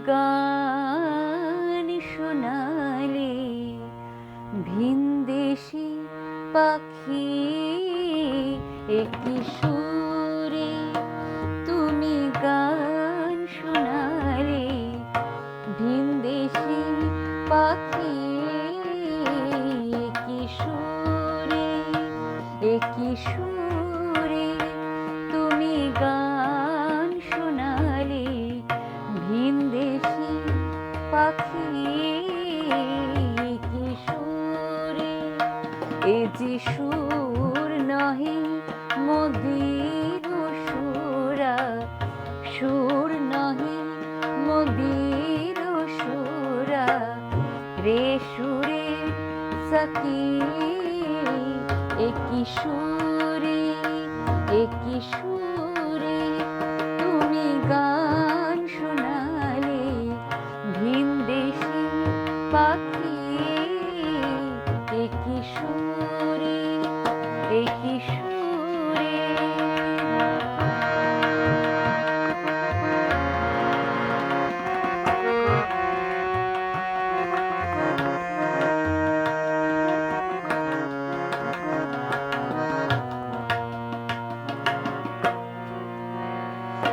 গান শোনালে ভিনদেশি পাখি একই সুরে তুমি গান শোনালে ভিনদেশি পাখি একই সুরে তুমি গান শোনালে ভিনদেশি পাখি কি সুরে এ যে সুর নহে মদির সুরা সুর নহে মদির সুরা রে সুরে সখী একই সুরে তুমি গান শোনালে ভিনদেশি পাখি একই সুরে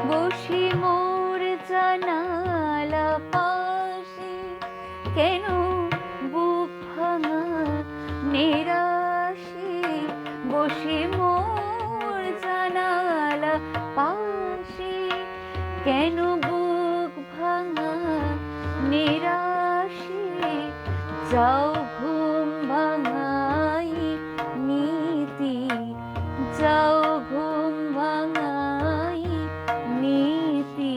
বসি মোর জানালা পাশে কেন বুক ভাঙা নিরাশে বসি মোর জানালা পাশে কেন বুক ভাঙা নিরাশে যাও ঘুম ভাঙাই নীতি যাও ঘুম ভাঙাই নীতি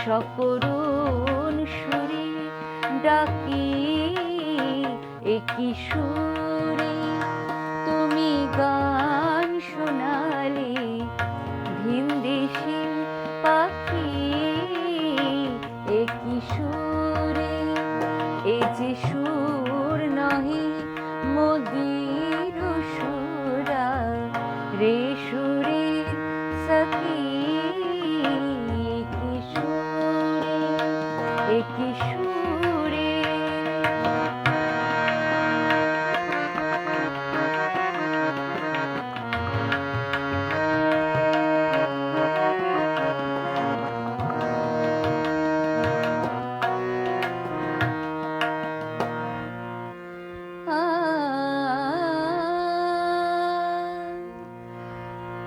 সকরুণ সুরে ডাকি একই সুরে তুমি গান শোনালে ভিনদেশি পাখি একই সুরে এ যে সুর নহে মদির সুরা রে সুরে সখী একই সুরে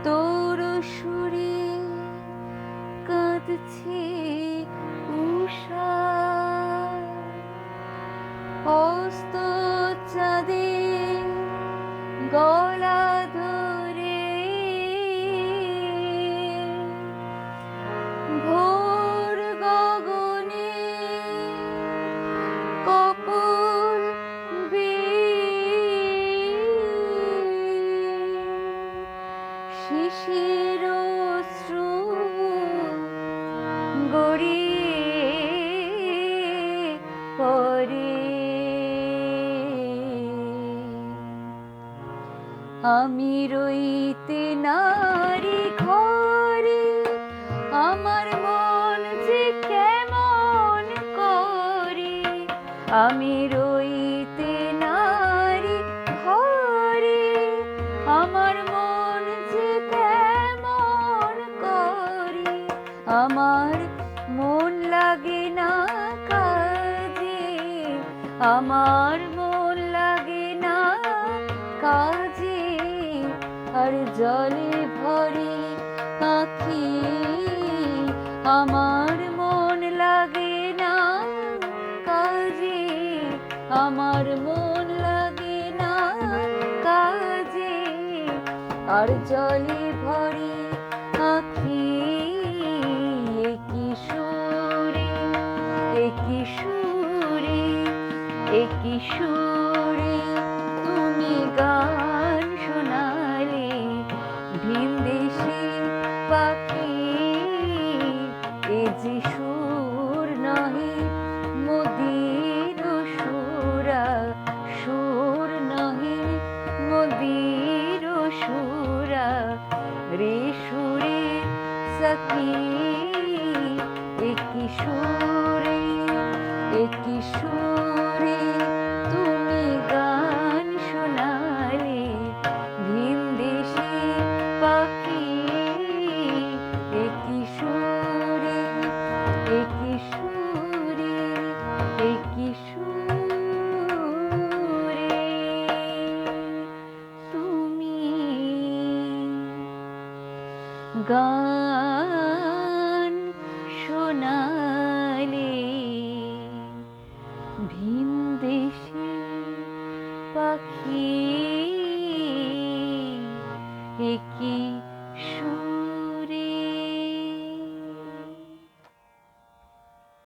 তোর সুরে কাঁদছে উষা অস্ত চাঁদে গলা ধরে ভোর গগনে কপল শিশির অশ্রু গড়িয়ে পড়ে আমি রইতে নারী ঘরে আমার মন যে কেমন করে আমি রইতে নারী ঘরে আমার মন যে কেমন করে আমার মন লাগে না কাজে আমার মন লাগে না কাজে আর জলে ভরে আঁখি আমার মন লাগে না কাজে আমার মন লাগে না কাজে আর জলে ভরে আঁখি একই সুরে তুমি গান শোনালে ভিনদেশি পাখি এ যে সুর নহে মদির সুরা সুর নহে মদির সুরা রে সুরে সখী একই সুরে এ কি সুর